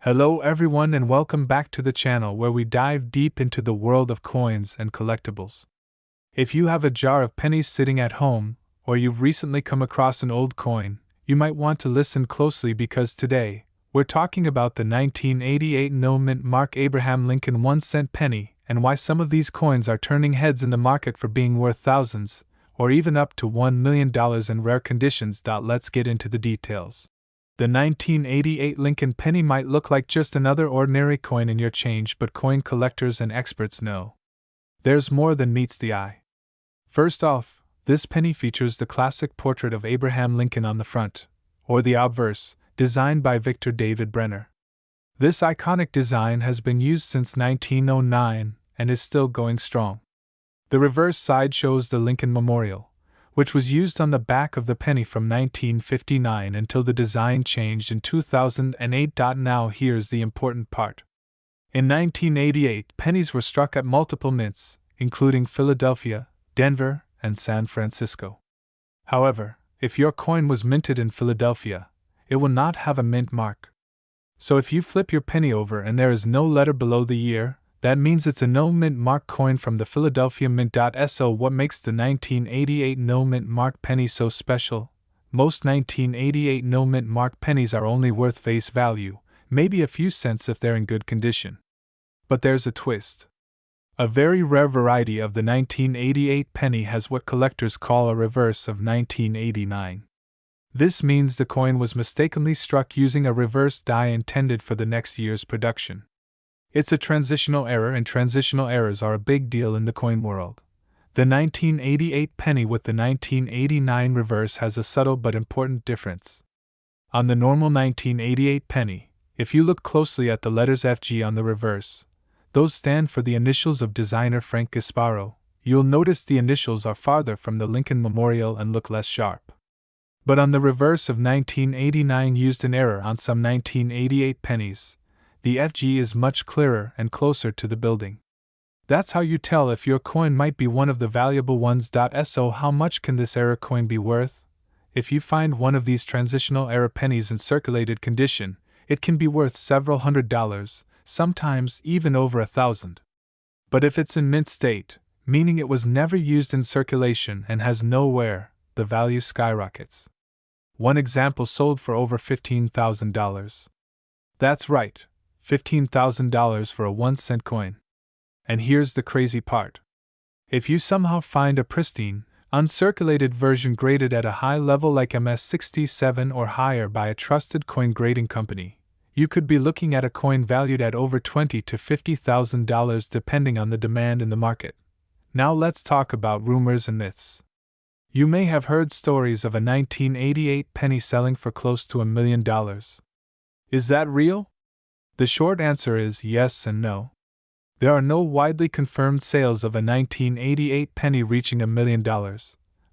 Hello everyone and welcome back to the channel where we dive deep into the world of coins and collectibles. If you have a jar of pennies sitting at home, or you've recently come across an old coin, you might want to listen closely because today, we're talking about the 1988 no-mint Mark Abraham Lincoln 1-cent penny and why some of these coins are turning heads in the market for being worth thousands, or even up to $1 million in rare conditions. Let's get into the details. The 1988 Lincoln penny might look like just another ordinary coin in your change, but coin collectors and experts know there's more than meets the eye. First off, this penny features the classic portrait of Abraham Lincoln on the front, or the obverse, designed by Victor David Brenner. This iconic design has been used since 1909 and is still going strong. The reverse side shows the Lincoln Memorial, which was used on the back of the penny from 1959 until the design changed in 2008. Now here's the important part. In 1988, pennies were struck at multiple mints, including Philadelphia, Denver, and San Francisco. However, if your coin was minted in Philadelphia, it will not have a mint mark. So if you flip your penny over and there is no letter below the year, that means it's a no-mint mark coin from the Philadelphia Mint. So what makes the 1988 no-mint mark penny so special? Most 1988 no-mint mark pennies are only worth face value, maybe a few cents if they're in good condition. But there's a twist. A very rare variety of the 1988 penny has what collectors call a reverse of 1989. This means the coin was mistakenly struck using a reverse die intended for the next year's production. It's a transitional error, and transitional errors are a big deal in the coin world. The 1988 penny with the 1989 reverse has a subtle but important difference. On the normal 1988 penny, if you look closely at the letters FG on the reverse, those stand for the initials of designer Frank Gasparo. You'll notice the initials are farther from the Lincoln Memorial and look less sharp. But on the reverse of 1989 used an error on some 1988 pennies, the FG is much clearer and closer to the building. That's how you tell if your coin might be one of the valuable ones. So how much can this error coin be worth? If you find one of these transitional error pennies in circulated condition, it can be worth several $100s, sometimes even over $1,000. But if it's in mint state, meaning it was never used in circulation and has no wear, the value skyrockets. One example sold for over $15,000. That's right, $15,000 for a 1-cent coin. And here's the crazy part. If you somehow find a pristine, uncirculated version graded at a high level like MS67 or higher by a trusted coin grading company, you could be looking at a coin valued at over $20,000 to $50,000 depending on the demand in the market. Now let's talk about rumors and myths. You may have heard stories of a 1988 penny selling for close to $1 million. Is that real? The short answer is yes and no. There are no widely confirmed sales of a 1988 penny reaching $1 million,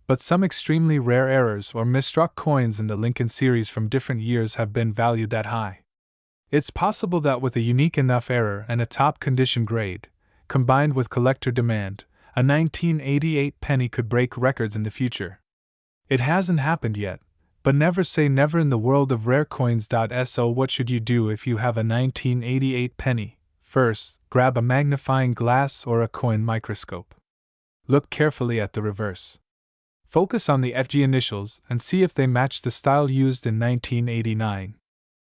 but some extremely rare errors or misstruck coins in the Lincoln series from different years have been valued that high. It's possible that with a unique enough error and a top condition grade, combined with collector demand, a 1988 penny could break records in the future. It hasn't happened yet, but never say never in the world of rare coins. So what should you do if you have a 1988 penny? First, grab a magnifying glass or a coin microscope. Look carefully at the reverse. Focus on the FG initials and see if they match the style used in 1989.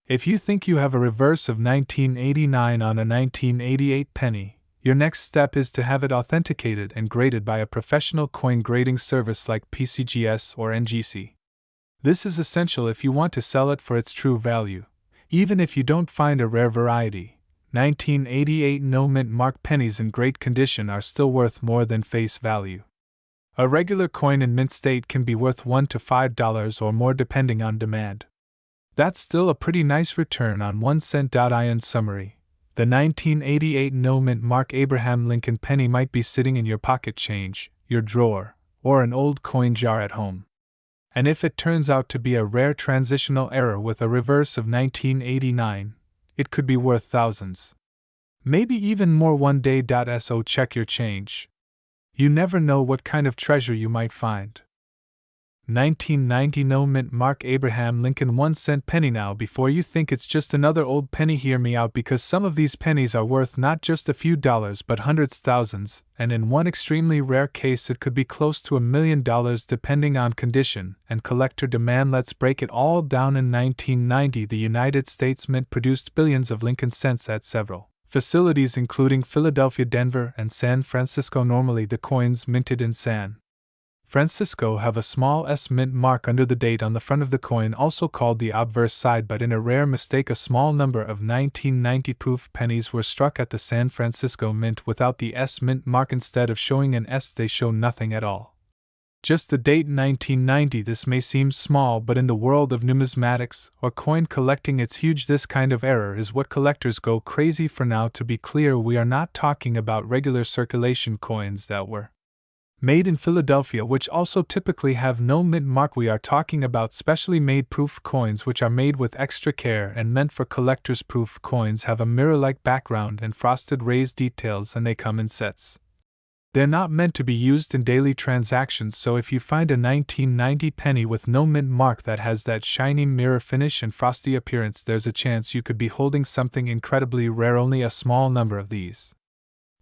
If you think you have a reverse of 1989 on a 1988 penny, your next step is to have it authenticated and graded by a professional coin grading service like PCGS or NGC. This is essential if you want to sell it for its true value. Even if you don't find a rare variety, 1988 no-mint mark pennies in great condition are still worth more than face value. A regular coin in mint state can be worth $1 to $5 or more depending on demand. That's still a pretty nice return on 1 cent. In summary, the 1988 no-mint mark Abraham Lincoln penny might be sitting in your pocket change, your drawer, or an old coin jar at home. And if it turns out to be a rare transitional error with a reverse of 1989, it could be worth thousands. Maybe even more one day. So check your change. You never know what kind of treasure you might find. 1990 no mint mark Abraham Lincoln 1-cent penny. Now, before you think it's just another old penny, hear me out, because some of these pennies are worth not just a few dollars but hundreds, thousands, and in one extremely rare case it could be close to $1 million depending on condition and collector demand. Let's break it all down. In 1990, the United States Mint produced billions of Lincoln cents at several facilities including Philadelphia, Denver, and San Francisco. Normally the coins minted in San Francisco have a small S mint mark under the date on the front of the coin, also called the obverse side, but in a rare mistake a small number of 1990 proof pennies were struck at the San Francisco Mint without the S mint mark. Instead of showing an S, they show nothing at all. Just the date 1990. This may seem small, but in the world of numismatics or coin collecting it's huge. This kind of error is what collectors go crazy for. Now, to be clear, we are not talking about regular circulation coins that were made in Philadelphia, which also typically have no mint mark. We are talking about specially made proof coins which are made with extra care and meant for collectors. Proof coins have a mirror-like background and frosted raised details, and they come in sets. They're not meant to be used in daily transactions, so if you find a 1990 penny with no mint mark that has that shiny mirror finish and frosty appearance, there's a chance you could be holding something incredibly rare. Only a small number of these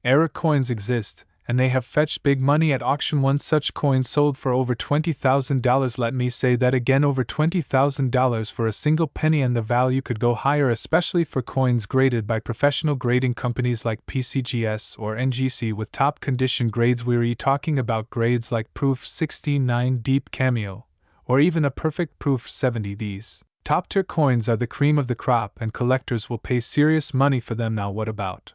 error coins exist, and they have fetched big money at auction. One such coin sold for over $20,000. Let me say that again, over $20,000 for a single penny, and the value could go higher, especially for coins graded by professional grading companies like PCGS or NGC with top condition grades. We're talking about grades like Proof 69 Deep Cameo, or even a Perfect Proof 70. These top-tier coins are the cream of the crop, and collectors will pay serious money for them. Now, what about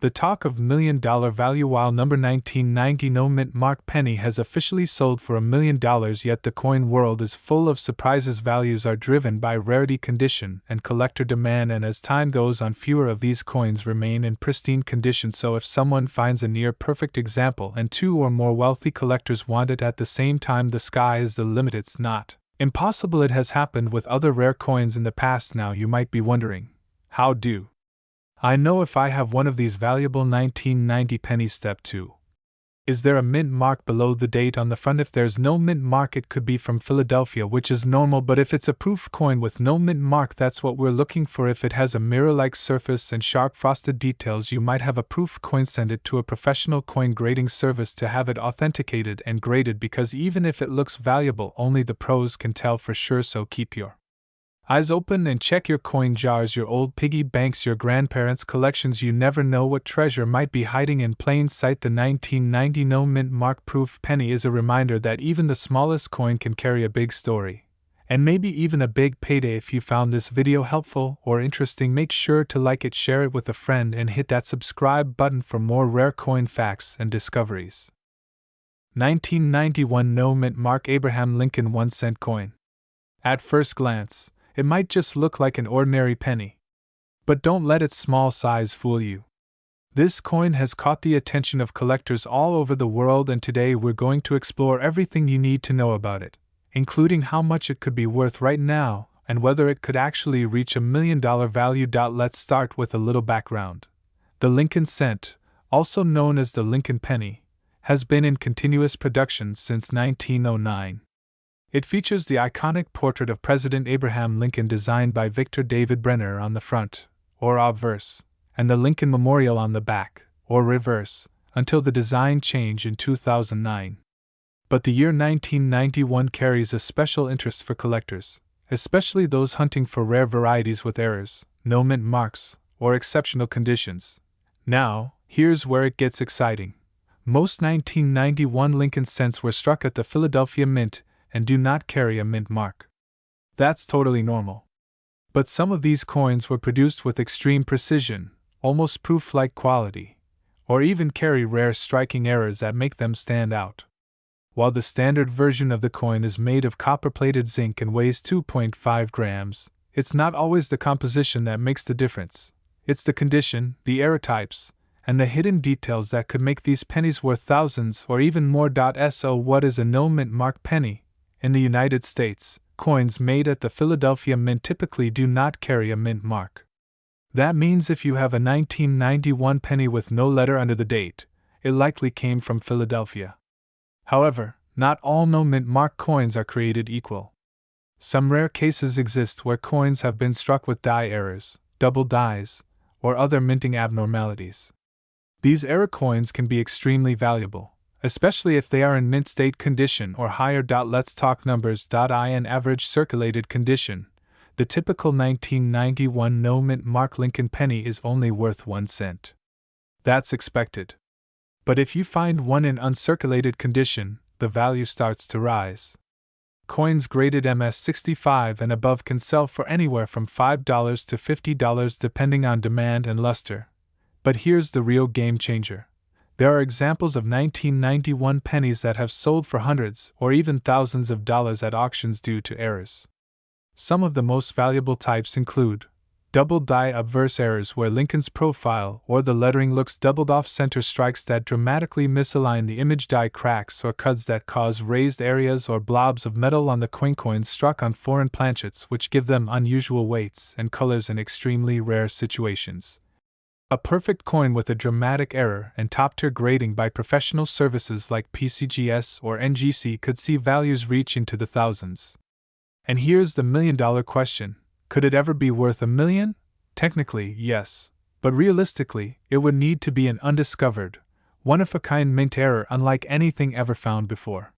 the talk of $1 million value? While number 1990 no mint mark penny has officially sold for $1 million, yet the coin world is full of surprises. Values are driven by rarity, condition, and collector demand, and as time goes on, fewer of these coins remain in pristine condition. So if someone finds a near-perfect example and two or more wealthy collectors want it at the same time, the sky is the limit. It's not impossible. It has happened with other rare coins in the past. Now you might be wondering, how do I know if I have one of these valuable 1990 pennies? Step 2. Is there a mint mark below the date on the front? If there's no mint mark, it could be from Philadelphia, which is normal, but if it's a proof coin with no mint mark, that's what we're looking for. If it has a mirror-like surface and sharp frosted details, you might have a proof coin. Send it to a professional coin grading service to have it authenticated and graded, because even if it looks valuable, only the pros can tell for sure. So keep your eyes open and check your coin jars, your old piggy banks, your grandparents' collections. You never know what treasure might be hiding in plain sight. The 1990 no mint mark proof penny is a reminder that even the smallest coin can carry a big story, and maybe even a big payday. If you found this video helpful or interesting, make sure to like it, share it with a friend, and hit that subscribe button for more rare coin facts and discoveries. 1991 no mint mark Abraham Lincoln 1-cent coin. At first glance, it might just look like an ordinary penny. But don't let its small size fool you. This coin has caught the attention of collectors all over the world, and today we're going to explore everything you need to know about it, including how much it could be worth right now, and whether it could actually reach $1 million value. Let's start with a little background. The Lincoln cent, also known as the Lincoln penny, has been in continuous production since 1909. It features the iconic portrait of President Abraham Lincoln designed by Victor David Brenner on the front, or obverse, and the Lincoln Memorial on the back, or reverse, until the design change in 2009. But the year 1991 carries a special interest for collectors, especially those hunting for rare varieties with errors, no mint marks, or exceptional conditions. Now, here's where it gets exciting. Most 1991 Lincoln cents were struck at the Philadelphia Mint and do not carry a mint mark. That's totally normal. But some of these coins were produced with extreme precision, almost proof-like quality, or even carry rare striking errors that make them stand out. While the standard version of the coin is made of copper-plated zinc and weighs 2.5 grams, it's not always the composition that makes the difference. It's the condition, the error types, and the hidden details that could make these pennies worth thousands or even more. So what is a no mint mark penny? In the United States, coins made at the Philadelphia Mint typically do not carry a mint mark. That means if you have a 1991 penny with no letter under the date, it likely came from Philadelphia. However, Not all no-mint mark coins are created equal. Some rare cases exist where coins have been struck with die errors, double dies, or other minting abnormalities. These error coins can be extremely valuable, especially if they are in mint state condition or higher. Let's talk numbers. In average circulated condition, the typical 1991 no-mint mark Lincoln penny is only worth 1 cent. That's expected. But if you find one in uncirculated condition, the value starts to rise. Coins graded MS65 and above can sell for anywhere from $5 to $50 depending on demand and luster. But here's the real game changer. There are examples of 1991 pennies that have sold for hundreds or even thousands of dollars at auctions due to errors. Some of the most valuable types include double die obverse errors where Lincoln's profile or the lettering looks doubled off center, strikes that dramatically misalign the image, die cracks or cuts that cause raised areas or blobs of metal on the coins struck on foreign planchets which give them unusual weights and colors in extremely rare situations. A perfect coin with a dramatic error and top-tier grading by professional services like PCGS or NGC could see values reach into the thousands. And here's the million-dollar question. Could it ever be worth $1 million? Technically, yes. But realistically, it would need to be an undiscovered, one-of-a-kind mint error unlike anything ever found before.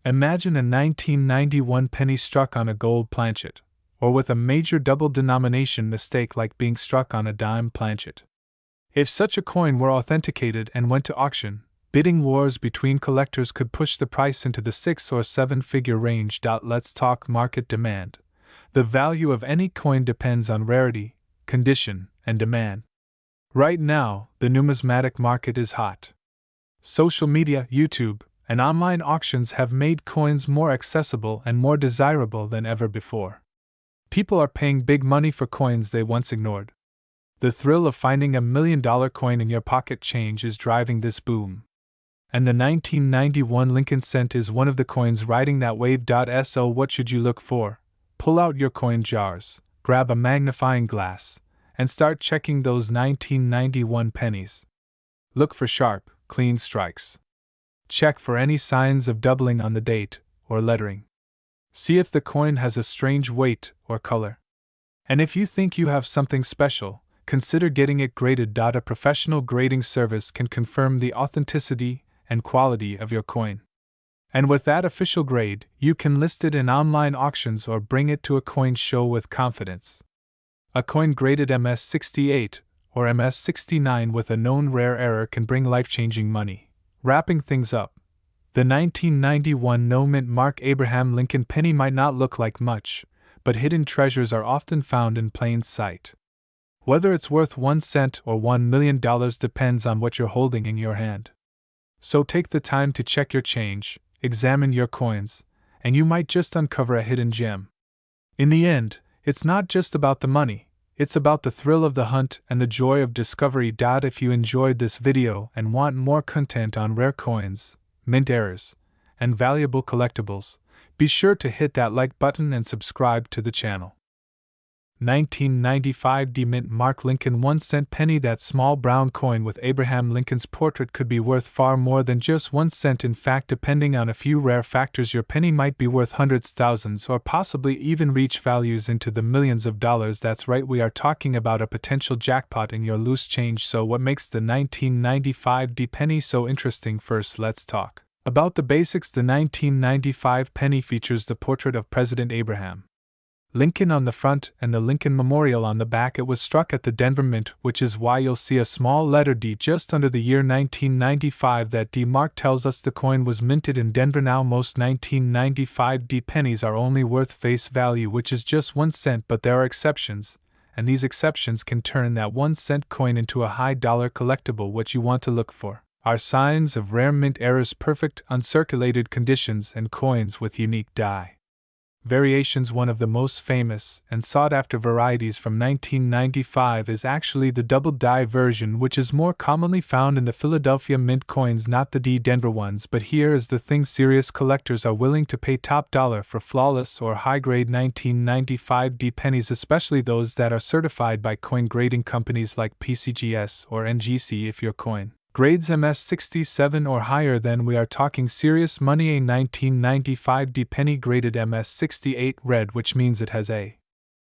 Imagine a 1991 penny struck on a gold planchet, or with a major double denomination mistake like being struck on a dime planchet. If such a coin were authenticated and went to auction, bidding wars between collectors could push the price into the 6 or 7-figure range. Let's talk market demand. The value of any coin depends on rarity, condition, and demand. Right now, the numismatic market is hot. Social media, YouTube, and online auctions have made coins more accessible and more desirable than ever before. People are paying big money for coins they once ignored. The thrill of finding $1 million coin in your pocket change is driving this boom. And the 1991 Lincoln cent is one of the coins riding that wave. So what should you look for? Pull out your coin jars, grab a magnifying glass, and start checking those 1991 pennies. Look for sharp, clean strikes. Check for any signs of doubling on the date or lettering. See if the coin has a strange weight or color. And if you think you have something special, consider getting it graded. A professional grading service can confirm the authenticity and quality of your coin. And with that official grade, you can list it in online auctions or bring it to a coin show with confidence. A coin graded MS68 or MS69 with a known rare error can bring life-changing money. Wrapping things up, the 1991 no-mint mark Abraham Lincoln penny might not look like much, but hidden treasures are often found in plain sight. Whether it's worth 1 cent or $1 million depends on what you're holding in your hand. So take the time to check your change, examine your coins, and you might just uncover a hidden gem. In the end, it's not just about the money, it's about the thrill of the hunt and the joy of discovery. If you enjoyed this video and want more content on rare coins, mint errors, and valuable collectibles, be sure to hit that like button and subscribe to the channel. 1995 mint mark Lincoln 1 cent penny. That small brown coin with Abraham Lincoln's portrait could be worth far more than just 1 cent. In fact, depending on a few rare factors, your penny might be worth hundreds, thousands, or possibly even reach values into the millions of dollars. That's right, we are talking about a potential jackpot in your loose change. So what makes the 1995 penny so interesting? First, let's talk about the basics. The 1995 penny features the portrait of President Abraham Lincoln on the front and the Lincoln Memorial on the back. It was struck at the Denver Mint, which is why you'll see a small letter D just under the year 1995. That D mark tells us the coin was minted in Denver. Now, most 1995 pennies are only worth face value, which is just 1 cent, but there are exceptions, and these exceptions can turn that 1 cent coin into a high dollar collectible. What you want to look for are signs of rare mint errors, perfect uncirculated conditions, and coins with unique die variations. One of the most famous and sought-after varieties from 1995 is actually the double die version, which is more commonly found in the Philadelphia Mint coins, not the D Denver ones. But here is the thing: serious collectors are willing to pay top dollar for flawless or high-grade 1995 pennies, especially those that are certified by coin grading companies like PCGS or NGC. If your coin Grades MS67 or higher, then we are talking serious money. A 1995 D penny graded MS68 red, which means it has a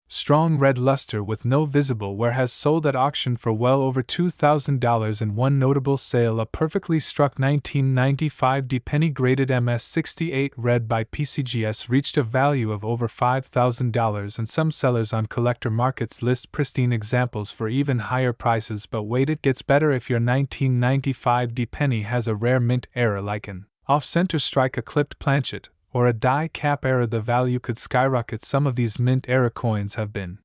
strong red luster with no visible wear, has sold at auction for well over $2,000 in one notable sale. A perfectly struck 1995 D penny graded MS68 red by PCGS reached a value of over $5,000, and some sellers on collector markets list pristine examples for even higher prices. But wait, it gets better. If your 1995 D penny has a rare mint error like an off-center strike, a clipped planchet, or a die cap error, the value could skyrocket. Some of these mint error coins have been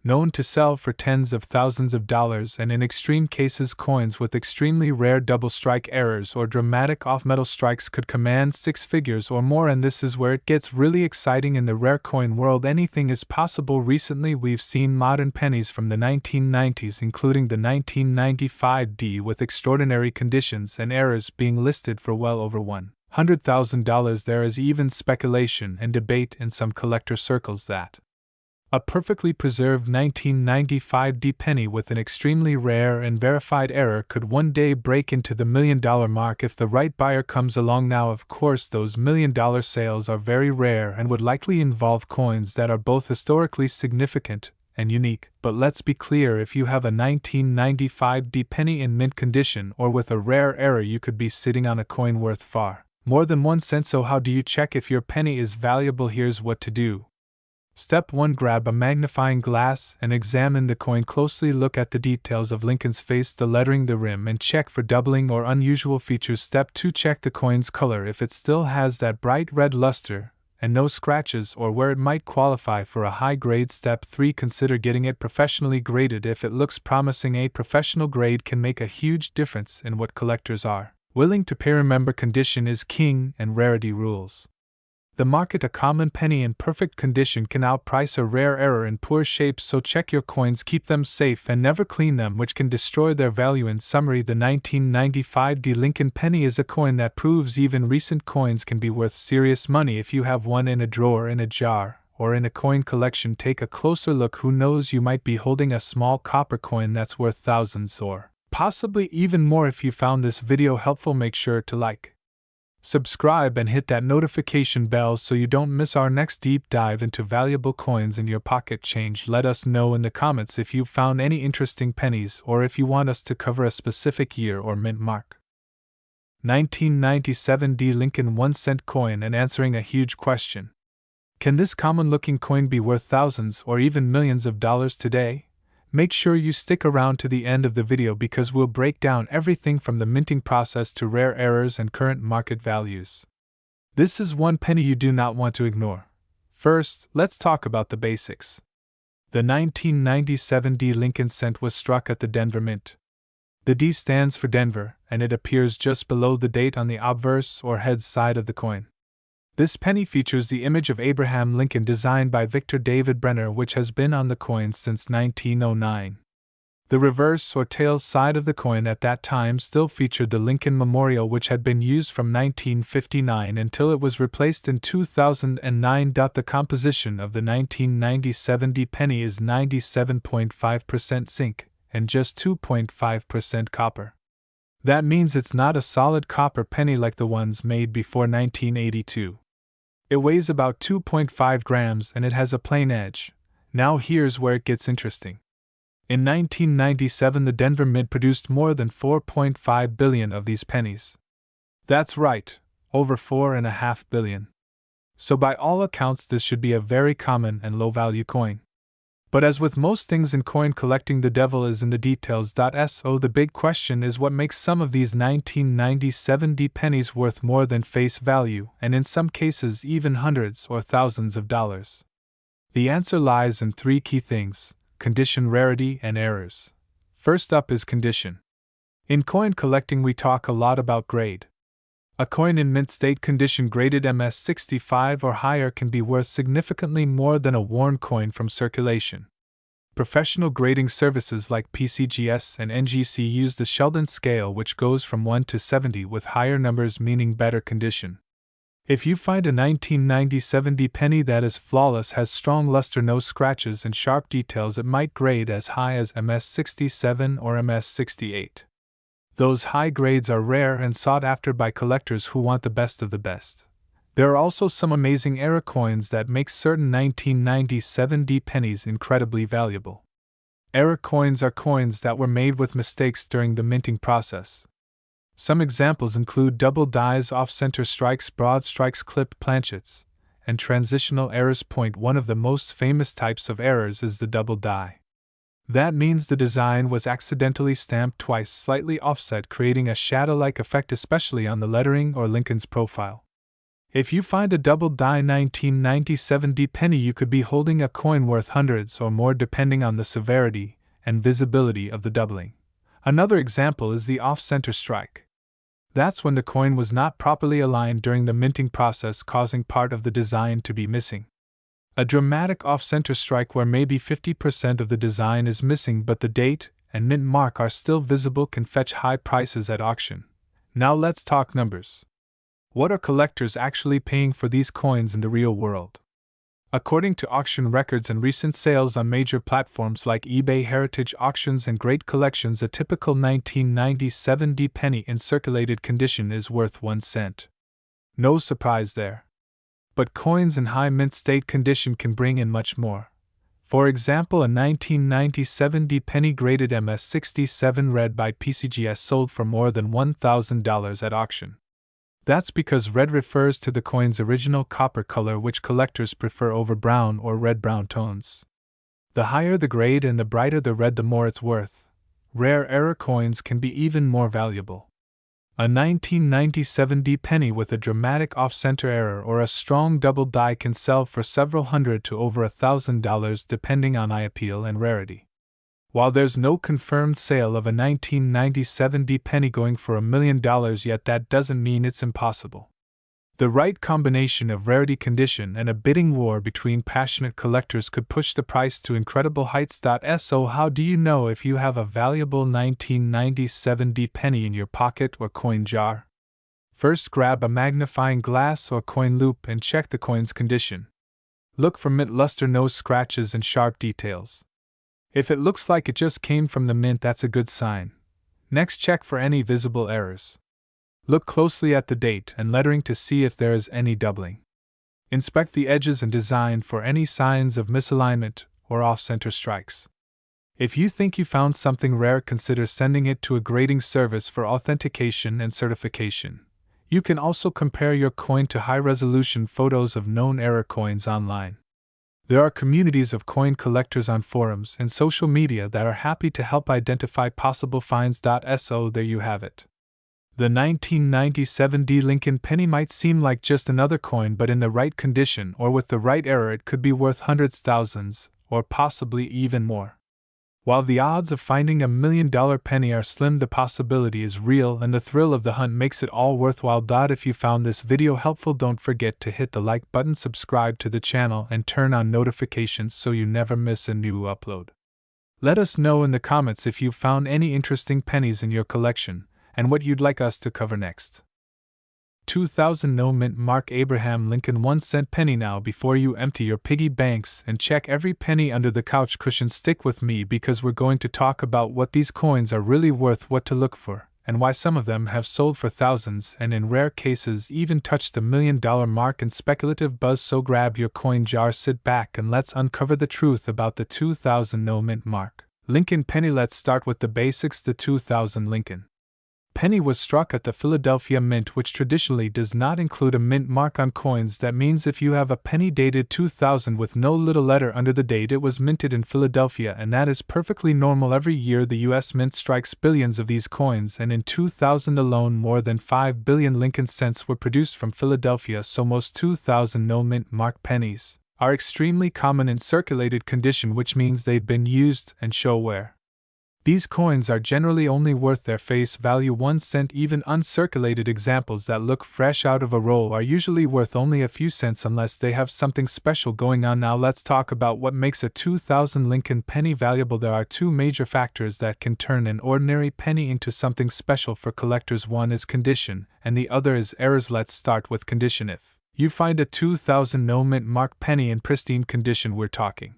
known to sell for tens of thousands of dollars, and in extreme cases, coins with extremely rare double strike errors or dramatic off-metal strikes could command six figures or more. And this is where it gets really exciting in the rare coin world. Anything is possible. Recently, we've seen modern pennies from the 1990s, including the 1995 D, with extraordinary conditions and errors being listed for well over $100,000. There is even speculation and debate in some collector circles that a perfectly preserved 1995 D penny with an extremely rare and verified error could one day break into the $1 million mark if the right buyer comes along. Now, of course, those $1 million sales are very rare and would likely involve coins that are both historically significant and unique. But let's be clear, if you have a 1995 D penny in mint condition or with a rare error, you could be sitting on a coin worth far more than 1 cent. So how do you check if your penny is valuable? Here's what to do. Step 1. Grab a magnifying glass and examine the coin closely. Look at the details of Lincoln's face, the lettering, the rim, and check for doubling or unusual features. Step 2. Check the coin's color. If it still has that bright red luster and no scratches or where it might qualify for a high grade. Step 3. Consider getting it professionally graded. If it looks promising, a professional grade can make a huge difference in what collectors are willing to pay. Remember, condition is king and rarity rules the market. A common penny in perfect condition can outprice a rare error in poor shape, so check your coins, keep them safe, and never clean them, which can destroy their value. In summary, the 1995 D Lincoln penny is a coin that proves even recent coins can be worth serious money. If you have one in a drawer, in a jar, or in a coin collection, take a closer look. Who knows, you might be holding a small copper coin that's worth thousands or possibly even more. If you found this video helpful, make sure to like, subscribe, and hit that notification bell so you don't miss our next deep dive into valuable coins in your pocket change. Let us know in the comments if you found any interesting pennies or if you want us to cover a specific year or mint mark. 1997 D Lincoln 1 cent coin, and answering a huge question. Can this common-looking coin be worth thousands or even millions of dollars today? Make sure you stick around to the end of the video because we'll break down everything from the minting process to rare errors and current market values. This is one penny you do not want to ignore. First, let's talk about the basics. The 1997 D Lincoln cent was struck at the Denver Mint. The D stands for Denver, and it appears just below the date on the obverse or head side of the coin. This penny features the image of Abraham Lincoln designed by Victor David Brenner, which has been on the coin since 1909. The reverse or tail side of the coin at that time still featured the Lincoln Memorial, which had been used from 1959 until it was replaced in 2009. The composition of the 1997 D penny is 97.5% zinc and just 2.5% copper. That means it's not a solid copper penny like the ones made before 1982. It weighs about 2.5 grams and it has a plain edge. Now here's where it gets interesting. In 1997, the Denver Mint produced more than 4.5 billion of these pennies. That's right, over 4.5 billion. So by all accounts, this should be a very common and low-value coin. But as with most things in coin collecting, the devil is in the details. So the big question is, what makes some of these 1997 D pennies worth more than face value, and in some cases even hundreds or thousands of dollars? The answer lies in three key things: condition, rarity, and errors. First up is condition. In coin collecting, we talk a lot about grade. A coin in mint state condition graded MS65 or higher can be worth significantly more than a worn coin from circulation. Professional grading services like PCGS and NGC use the Sheldon scale, which goes from 1 to 70, with higher numbers meaning better condition. If you find a 1997 D penny that is flawless, has strong luster, no scratches, and sharp details, it might grade as high as MS67 or MS68. Those high grades are rare and sought after by collectors who want the best of the best. There are also some amazing era coins that make certain 1997 pennies incredibly valuable. Era coins are coins that were made with mistakes during the minting process. Some examples include double dies, off-center strikes, broad strikes, clipped planchets, and transitional errors. One of the most famous types of errors is the double die. That means the design was accidentally stamped twice, slightly offset, creating a shadow-like effect, especially on the lettering or Lincoln's profile. If you find a double die 1997 penny, you could be holding a coin worth hundreds or more depending on the severity and visibility of the doubling. Another example is the off-center strike. That's when the coin was not properly aligned during the minting process, causing part of the design to be missing. A dramatic off-center strike where maybe 50% of the design is missing but the date and mint mark are still visible can fetch high prices at auction. Now let's talk numbers. What are collectors actually paying for these coins in the real world? According to auction records and recent sales on major platforms like eBay, Heritage Auctions, and Great Collections, a typical 1997 penny in circulated condition is worth 1 cent. No surprise there. But coins in high mint state condition can bring in much more. For example, a 1997 penny graded MS67 red by PCGS sold for more than $1,000 at auction. That's because red refers to the coin's original copper color, which collectors prefer over brown or red-brown tones. The higher the grade and the brighter the red, the more it's worth. Rare era coins can be even more valuable. A 1997 penny with a dramatic off-center error or a strong double die can sell for several hundred to over $1,000 depending on eye appeal and rarity. While there's no confirmed sale of a 1997 penny going for $1 million yet, that doesn't mean it's impossible. The right combination of rarity, condition, and a bidding war between passionate collectors could push the price to incredible heights. So how do you know if you have a valuable 1997 penny in your pocket or coin jar? First, grab a magnifying glass or coin loupe and check the coin's condition. Look for mint luster, no scratches, and sharp details. If it looks like it just came from the mint, that's a good sign. Next, check for any visible errors. Look closely at the date and lettering to see if there is any doubling. Inspect the edges and design for any signs of misalignment or off-center strikes. If you think you found something rare, consider sending it to a grading service for authentication and certification. You can also compare your coin to high-resolution photos of known era coins online. There are communities of coin collectors on forums and social media that are happy to help identify possible finds. So there you have it. The 1997 Lincoln penny might seem like just another coin, but in the right condition or with the right error, it could be worth hundreds, thousands, or possibly even more. While the odds of finding $1 million penny are slim, the possibility is real, and the thrill of the hunt makes it all worthwhile. If you found this video helpful, don't forget to hit the like button, subscribe to the channel, and turn on notifications so you never miss a new upload. Let us know in the comments if you found any interesting pennies in your collection, and what you'd like us to cover next. 2000 No Mint Mark Abraham Lincoln 1 cent penny. Now, before you empty your piggy banks and check every penny under the couch cushion, stick with me because we're going to talk about what these coins are really worth, what to look for, and why some of them have sold for thousands and in rare cases even touched the $1 million mark in speculative buzz. So grab your coin jar, sit back, and let's uncover the truth about the 2000 No Mint Mark Lincoln penny. Let's start with the basics. The 2000 Lincoln penny was struck at the Philadelphia Mint, which traditionally does not include a mint mark on coins. That means if you have a penny dated 2000 with no little letter under the date, it was minted in Philadelphia, and that is perfectly normal. Every year the U.S. Mint strikes billions of these coins, and in 2000 alone more than 5 billion Lincoln cents were produced from Philadelphia. So most 2000 no mint mark pennies are extremely common in circulated condition, which means they've been used and show wear. These coins are generally only worth their face value, 1 cent. Even uncirculated examples that look fresh out of a roll are usually worth only a few cents unless they have something special going on. Now let's talk about what makes a 2000 Lincoln penny valuable. There are two major factors that can turn an ordinary penny into something special for collectors. One is condition, and the other is errors. Let's start with condition. If you find a 2000 no mint mark penny in pristine condition, we're talking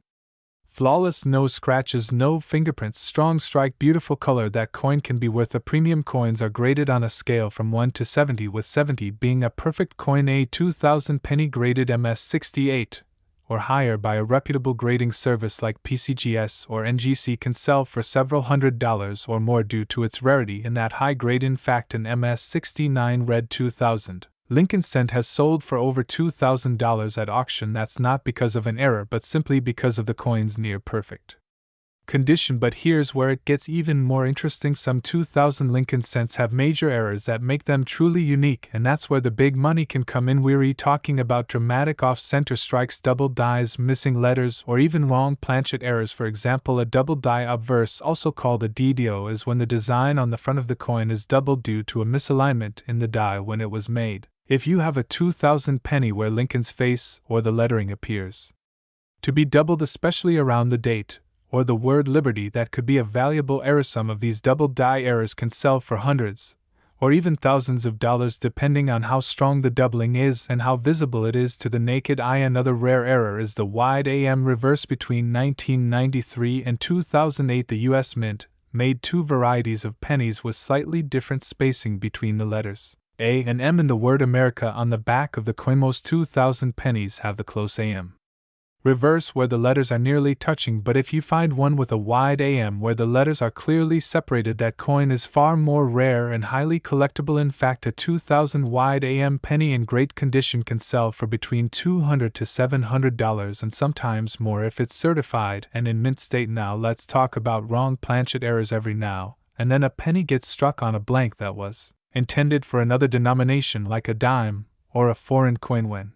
Flawless, no scratches, no fingerprints, strong strike, beautiful color. That coin can be worth a premium. Coins are graded on a scale from 1 to 70, with 70 being a perfect coin. A 2000 penny graded MS68 or higher by a reputable grading service like PCGS or NGC can sell for several $100s or more due to its rarity in that high grade. In fact, an MS69 Red 2000 Lincoln Cent has sold for over $2,000 at auction. That's not because of an error, but simply because of the coin's near perfect condition. But here's where it gets even more interesting. Some 2000 Lincoln Cents have major errors that make them truly unique, and that's where the big money can come in. We're talking about dramatic off-center strikes, double dies, missing letters, or even wrong planchet errors. For example, a double die obverse, also called a DDO, is when the design on the front of the coin is doubled due to a misalignment in the die when it was made. If you have a 2000 penny where Lincoln's face or the lettering appears to be doubled, especially around the date or the word liberty, that could be a valuable error. Some of these double die errors can sell for hundreds or even thousands of dollars depending on how strong the doubling is and how visible it is to the naked eye. Another rare error is the wide AM reverse. Between 1993 and 2008, the US Mint made two varieties of pennies with slightly different spacing between the letters A and M in the word America on the back of the coin. Most 2000 pennies have the close AM reverse where the letters are nearly touching, but if you find one with a wide AM where the letters are clearly separated, that coin is far more rare and highly collectible. In fact, a 2000 wide AM penny in great condition can sell for between $200 to $700 and sometimes more if it's certified and in mint state. Now let's talk about wrong planchet errors. Every now and then a penny gets struck on a blank that was intended for another denomination like a dime or a foreign coin. When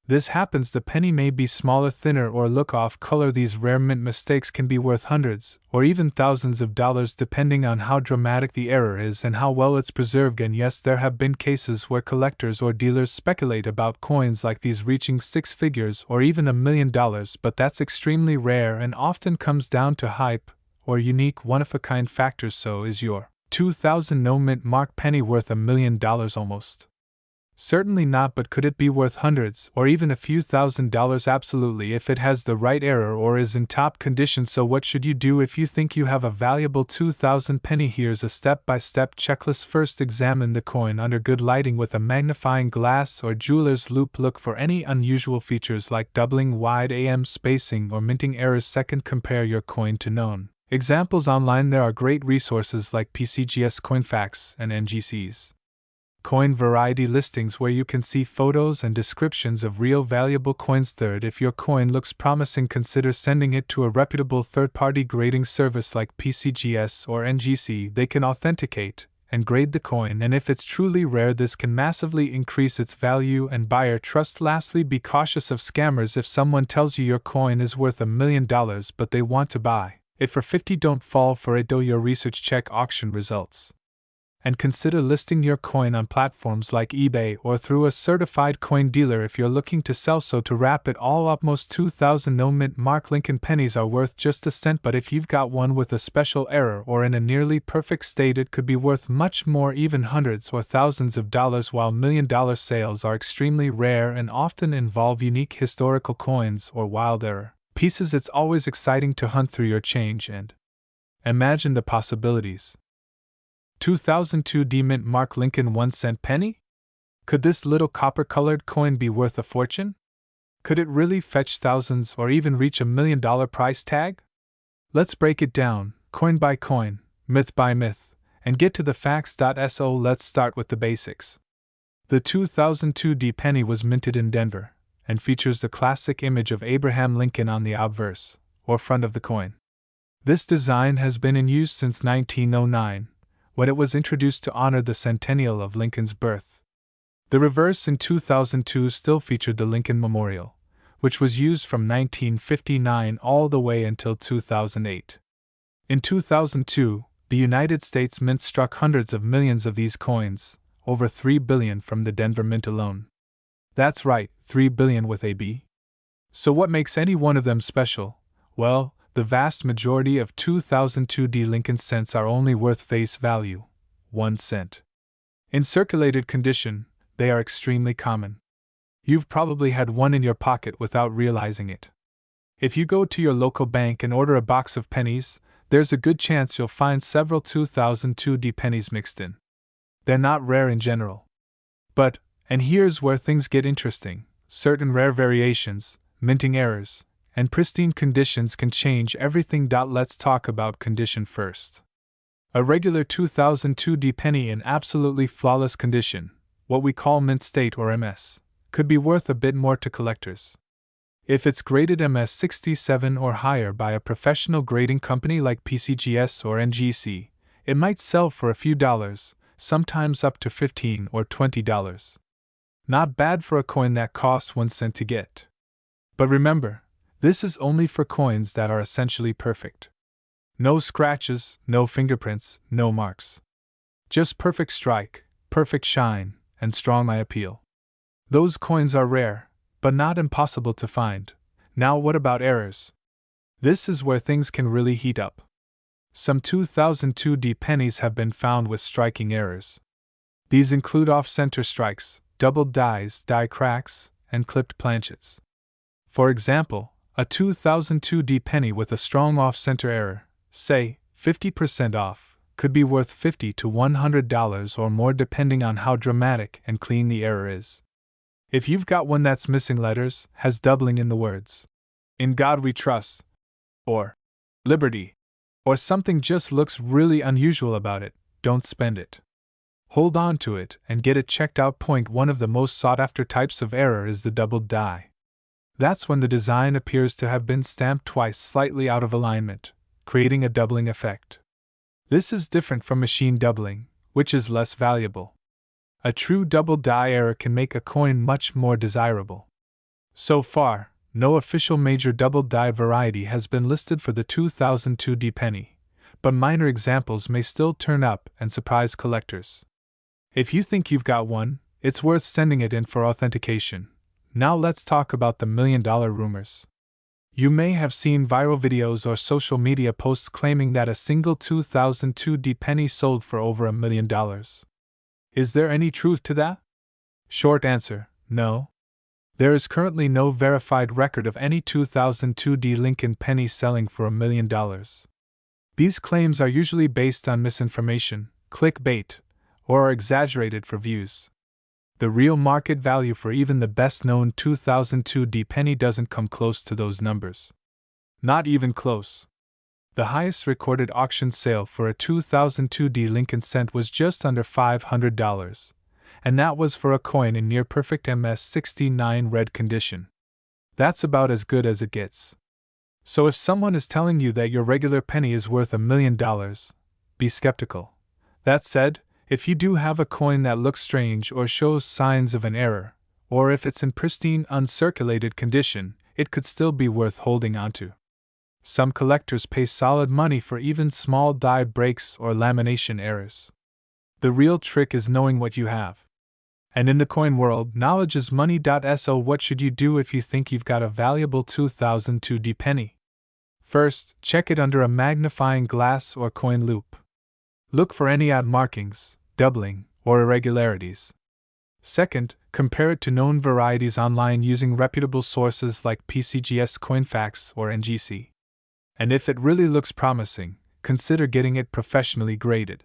this happens, the penny may be smaller, thinner, or look off color. These rare mint mistakes can be worth hundreds or even thousands of dollars depending on how dramatic the error is and how well it's preserved. And yes, there have been cases where collectors or dealers speculate about coins like these reaching six figures or even $1 million, but that's extremely rare and often comes down to hype or unique one-of-a-kind factors. So is your 2000 no mint mark penny worth $1 million? Almost certainly not, but could it be worth hundreds or even a few $1,000s? Absolutely, if it has the right error or is in top condition. So what should you do if you think you have a valuable 2000 penny? Here's a step-by-step checklist. First, examine the coin under good lighting with a magnifying glass or jeweler's loupe. Look for any unusual features like doubling, wide AM spacing, or minting errors. Second, compare your coin to known examples online. There are great resources like PCGS, CoinFacts, and NGC's coin variety listings where you can see photos and descriptions of real valuable coins. Third, if your coin looks promising, consider sending it to a reputable third-party grading service like PCGS or NGC. They can authenticate and grade the coin, and if it's truly rare, this can massively increase its value and buyer trust. Lastly, be cautious of scammers. If someone tells you your coin is worth $1 million but they want to buy it for 50, don't fall for it. Do your research, check auction results, and consider listing your coin on platforms like eBay or through a certified coin dealer if you're looking to sell. So to wrap it all up, most 2000 no mint mark Lincoln pennies are worth just a cent, but if you've got one with a special error or in a nearly perfect state, it could be worth much more, even hundreds or thousands of dollars. While $1 million sales are extremely rare and often involve unique historical coins or wild error pieces, it's always exciting to hunt through your change and imagine the possibilities. 2002 D mint mark Lincoln 1 cent penny? Could this little copper-colored coin be worth a fortune? Could it really fetch thousands or even reach $1 million price tag? Let's break it down, coin by coin, myth by myth, and get to the facts. So let's start with the basics. The 2002 D penny was minted in Denver and features the classic image of Abraham Lincoln on the obverse, or front of the coin. This design has been in use since 1909, when it was introduced to honor the centennial of Lincoln's birth. The reverse in 2002 still featured the Lincoln Memorial, which was used from 1959 all the way until 2008. In 2002, the United States Mint struck hundreds of millions of these coins, over 3 billion from the Denver Mint alone. That's right, 3 billion with a B. So what makes any one of them special? Well, the vast majority of 2002 D Lincoln cents are only worth face value, 1 cent. In circulated condition, they are extremely common. You've probably had one in your pocket without realizing it. If you go to your local bank and order a box of pennies, there's a good chance you'll find several 2002D pennies mixed in. They're not rare in general. But, and here's where things get interesting, certain rare variations, minting errors, and pristine conditions can change everything. Let's talk about condition first. A regular 2002D penny in absolutely flawless condition, what we call mint state or MS, could be worth a bit more to collectors. If it's graded MS 67 or higher by a professional grading company like PCGS or NGC, it might sell for a few dollars, sometimes up to $15 or $20. Not bad for a coin that costs 1 cent to get. But remember, this is only for coins that are essentially perfect. No scratches, no fingerprints, no marks. Just perfect strike, perfect shine, and strong eye appeal. Those coins are rare, but not impossible to find. Now what about errors? This is where things can really heat up. Some 2002D pennies have been found with striking errors. These include off-center strikes, doubled dies, die cracks, and clipped planchets. For example, a 2002D penny with a strong off-center error, say 50% off, could be worth $50 to $100 or more depending on how dramatic and clean the error is. If you've got one that's missing letters, has doubling in the words, "In God We Trust," or "Liberty," or something just looks really unusual about it, don't spend it. Hold on to it and get it checked out. One of the most sought-after types of error is the doubled die. That's when the design appears to have been stamped twice slightly out of alignment, creating a doubling effect. This is different from machine doubling, which is less valuable. A true double die error can make a coin much more desirable. So far, no official major double die variety has been listed for the 2002D penny, but minor examples may still turn up and surprise collectors. If you think you've got one, it's worth sending it in for authentication. Now let's talk about the $1 million rumors. You may have seen viral videos or social media posts claiming that a single 2002D penny sold for over $1 million. Is there any truth to that? Short answer, no. There is currently no verified record of any 2002D Lincoln penny selling for $1 million. These claims are usually based on misinformation, clickbait, or are exaggerated for views. The real market value for even the best-known 2002D penny doesn't come close to those numbers. Not even close. The highest recorded auction sale for a 2002D Lincoln cent was just under $500, and that was for a coin in near-perfect MS69 red condition. That's about as good as it gets. So if someone is telling you that your regular penny is worth $1 million, be skeptical. That said, if you do have a coin that looks strange or shows signs of an error, or if it's in pristine, uncirculated condition, it could still be worth holding onto. Some collectors pay solid money for even small die breaks or lamination errors. The real trick is knowing what you have. And in the coin world, knowledge is money. So what should you do if you think you've got a valuable 2002D penny? First, check it under a magnifying glass or coin loupe. Look for any odd markings, doubling, or irregularities. Second, compare it to known varieties online using reputable sources like PCGS CoinFacts or NGC. And if it really looks promising, consider getting it professionally graded.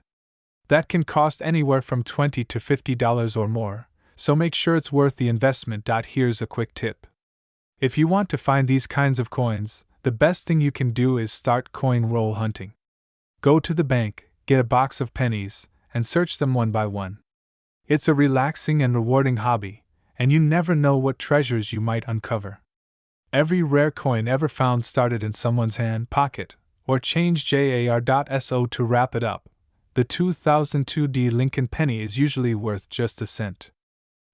That can cost anywhere from $20 to $50 or more, so make sure it's worth the investment. Here's a quick tip. If you want to find these kinds of coins, the best thing you can do is start coin roll hunting. Go to the bank, get a box of pennies, and search them one by one. It's a relaxing and rewarding hobby, and you never know what treasures you might uncover. Every rare coin ever found started in someone's hand, pocket, or change. So to wrap it up, the 2002D Lincoln penny is usually worth just a cent.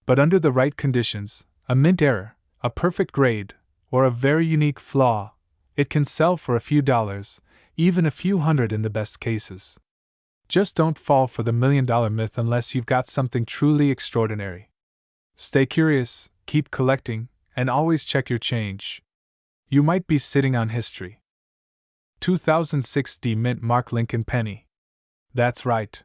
But under the right conditions, a mint error, a perfect grade, or a very unique flaw, it can sell for a few dollars, even a few hundred in the best cases. Just don't fall for the $1 million myth unless you've got something truly extraordinary. Stay curious, keep collecting, and always check your change. You might be sitting on history. 2006D Mint Mark Lincoln penny. That's right.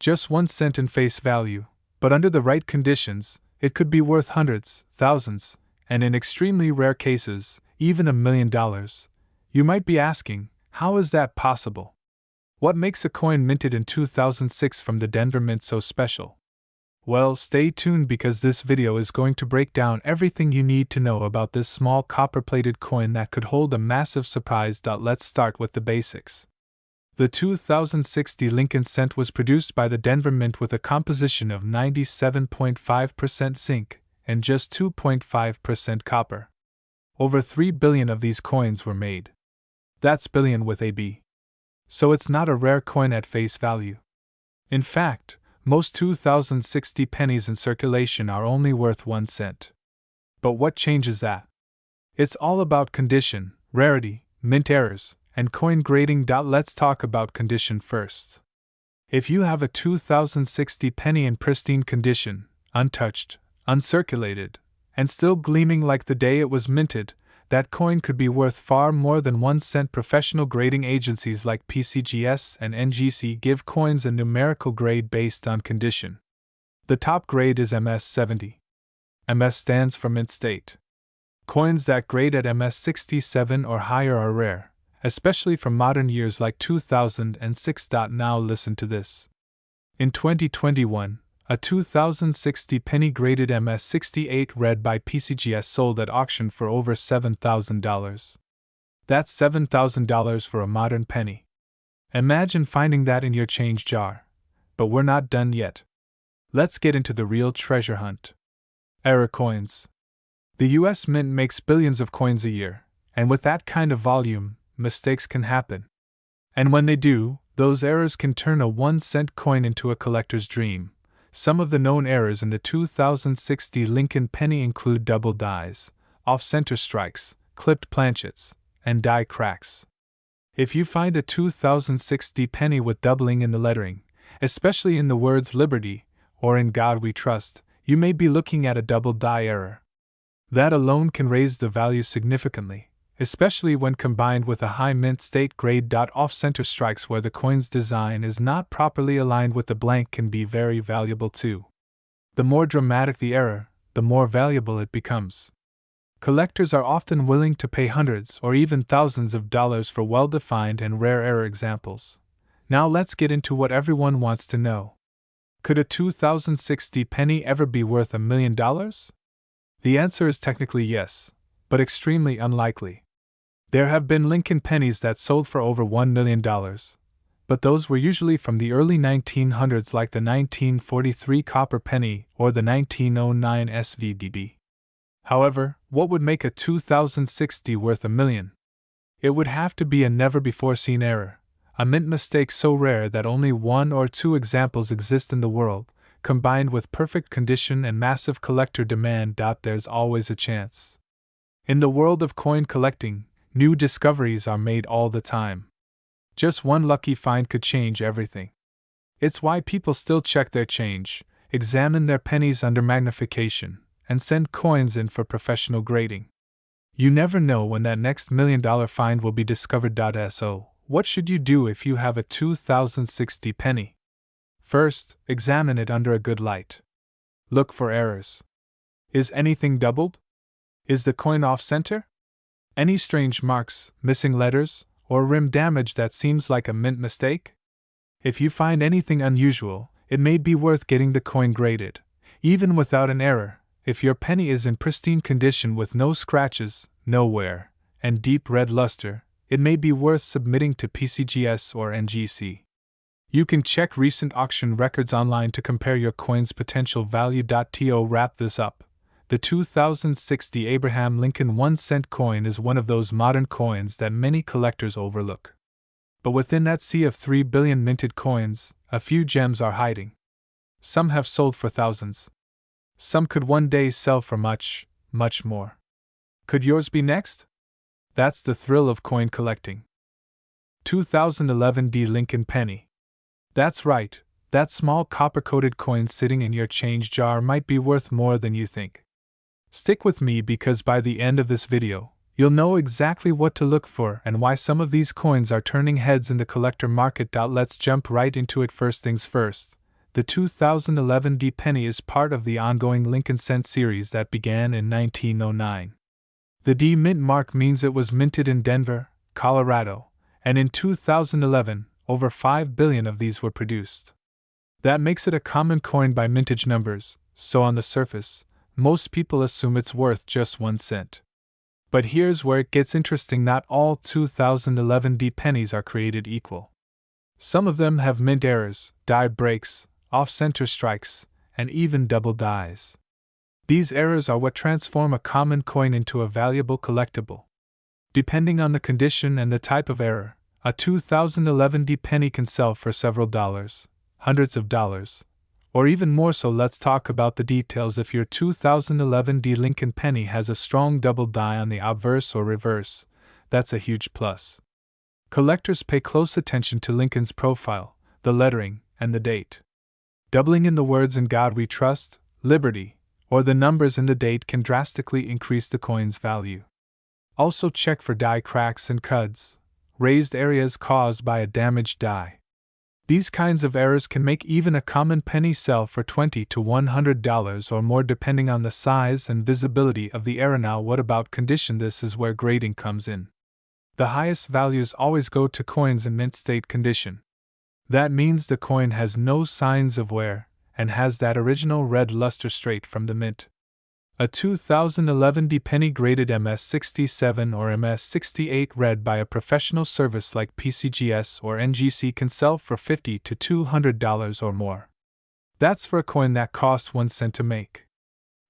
Just 1 cent in face value, but under the right conditions, it could be worth hundreds, thousands, and in extremely rare cases, even $1 million. You might be asking, how is that possible? What makes a coin minted in 2006 from the Denver Mint so special? Well, stay tuned because this video is going to break down everything you need to know about this small copper-plated coin that could hold a massive surprise. Let's start with the basics. The 2060 Lincoln Cent was produced by the Denver Mint with a composition of 97.5% zinc and just 2.5% copper. Over 3 billion of these coins were made. That's billion with a B. So it's not a rare coin at face value. In fact, most 2060 pennies in circulation are only worth 1 cent. But what changes that? It's all about condition, rarity, mint errors, and coin grading. Let's talk about condition first. If you have a 2060 penny in pristine condition, untouched, uncirculated, and still gleaming like the day it was minted, that coin could be worth far more than 1 cent. Professional grading agencies like PCGS and NGC give coins a numerical grade based on condition. The top grade is MS70. MS stands for mint state. Coins that grade at MS67 or higher are rare, especially from modern years like 2006. Now listen to this. In 2021, a 2060 penny graded MS68 read by PCGS sold at auction for over $7,000. That's $7,000 for a modern penny. Imagine finding that in your change jar. But we're not done yet. Let's get into the real treasure hunt. Error coins. The US Mint makes billions of coins a year, and with that kind of volume, mistakes can happen. And when they do, those errors can turn a 1 cent coin into a collector's dream. Some of the known errors in the 2060 Lincoln penny include double dies, off-center strikes, clipped planchets, and die cracks. If you find a 2060 penny with doubling in the lettering, especially in the words Liberty or In God We Trust, you may be looking at a double die error. That alone can raise the value significantly, especially when combined with a high mint state grade. Off-center strikes where the coin's design is not properly aligned with the blank can be very valuable too. The more dramatic the error, the more valuable it becomes. Collectors are often willing to pay hundreds or even thousands of dollars for well-defined and rare error examples. Now let's get into what everyone wants to know. Could a 2060 penny ever be worth $1 million? The answer is technically yes, but extremely unlikely. There have been Lincoln pennies that sold for over $1 million, but those were usually from the early 1900s like the 1943 copper penny or the 1909 SVDB. However, what would make a 2060 worth $1 million? It would have to be a never-before-seen error, a mint mistake so rare that only 1 or 2 examples exist in the world, combined with perfect condition and massive collector demand. There's always a chance. In the world of coin collecting, new discoveries are made all the time. Just one lucky find could change everything. It's why people still check their change, examine their pennies under magnification, and send coins in for professional grading. You never know when that next $1 million find will be discovered. So, what should you do if you have a 2060 penny? First, examine it under a good light. Look for errors. Is anything doubled? Is the coin off-center? Any strange marks, missing letters, or rim damage that seems like a mint mistake? If you find anything unusual, it may be worth getting the coin graded. Even without an error, if your penny is in pristine condition with no scratches, no wear, and deep red luster, it may be worth submitting to PCGS or NGC. You can check recent auction records online to compare your coin's potential value. To wrap this up, the 2060 Abraham Lincoln 1 cent coin is one of those modern coins that many collectors overlook. But within that sea of 3 billion minted coins, a few gems are hiding. Some have sold for thousands. Some could one day sell for much, much more. Could yours be next? That's the thrill of coin collecting. 2011 D. Lincoln Penny. That's right, that small copper-coated coin sitting in your change jar might be worth more than you think. Stick with me because by the end of this video, you'll know exactly what to look for and why some of these coins are turning heads in the collector market. Let's jump right into it. First things first, the 2011 D penny is part of the ongoing Lincoln Cent series that began in 1909. The D mint mark means it was minted in Denver, Colorado, and in 2011, over 5 billion of these were produced. That makes it a common coin by mintage numbers, so on the surface, most people assume it's worth just 1 cent. But here's where it gets interesting: not all 2011 D pennies are created equal. Some of them have mint errors, die breaks, off-center strikes, and even double dies. These errors are what transform a common coin into a valuable collectible. Depending on the condition and the type of error, a 2011 D penny can sell for several dollars, hundreds of dollars, or even more. So let's talk about the details. If your 2011 D Lincoln penny has a strong double die on the obverse or reverse, that's a huge plus. Collectors pay close attention to Lincoln's profile, the lettering, and the date. Doubling in the words "In God We Trust," "Liberty," or the numbers in the date can drastically increase the coin's value. Also check for die cracks and cuds, raised areas caused by a damaged die. These kinds of errors can make even a common penny sell for $20 to $100 or more depending on the size and visibility of the error. Now, what about condition? This is where grading comes in. The highest values always go to coins in mint state condition. That means the coin has no signs of wear and has that original red luster straight from the mint. A 2011 D penny graded MS67 or MS68 read by a professional service like PCGS or NGC can sell for $50 to $200 or more. That's for a coin that cost 1 cent to make.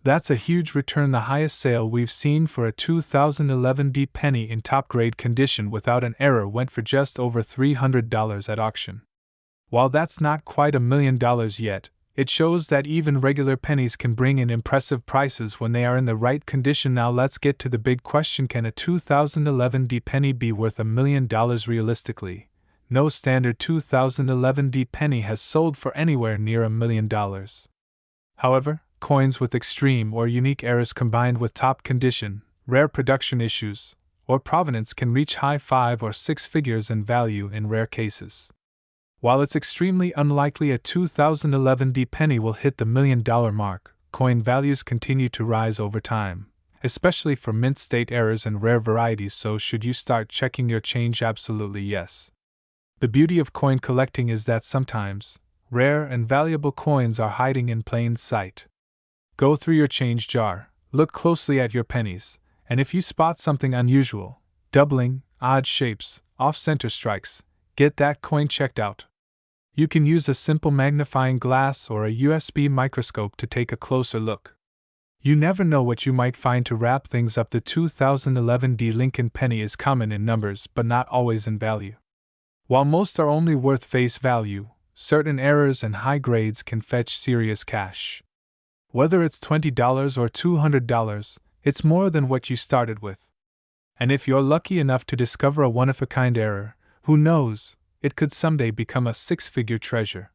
That's a huge return. The highest sale we've seen for a 2011 D penny in top grade condition without an error went for just over $300 at auction. While that's not quite $1 million yet, it shows that even regular pennies can bring in impressive prices when they are in the right condition. Now let's get to the big question: can a 2011 D penny be worth $1 million realistically? No standard 2011 D penny has sold for anywhere near $1 million. However, coins with extreme or unique errors combined with top condition, rare production issues, or provenance can reach high 5 or 6 figures in value in rare cases. While it's extremely unlikely a 2011 D penny will hit the $1 million mark, coin values continue to rise over time, especially for mint state errors and rare varieties. So should you start checking your change? Absolutely yes. The beauty of coin collecting is that sometimes, rare and valuable coins are hiding in plain sight. Go through your change jar, look closely at your pennies, and if you spot something unusual, doubling, odd shapes, off-center strikes, get that coin checked out. You can use a simple magnifying glass or a USB microscope to take a closer look. You never know what you might find to wrap things up. The 2011 D Lincoln penny is common in numbers but not always in value. While most are only worth face value, certain errors and high grades can fetch serious cash. Whether it's $20 or $200, it's more than what you started with. And if you're lucky enough to discover a one-of-a-kind error, who knows, it could someday become a 6-figure treasure.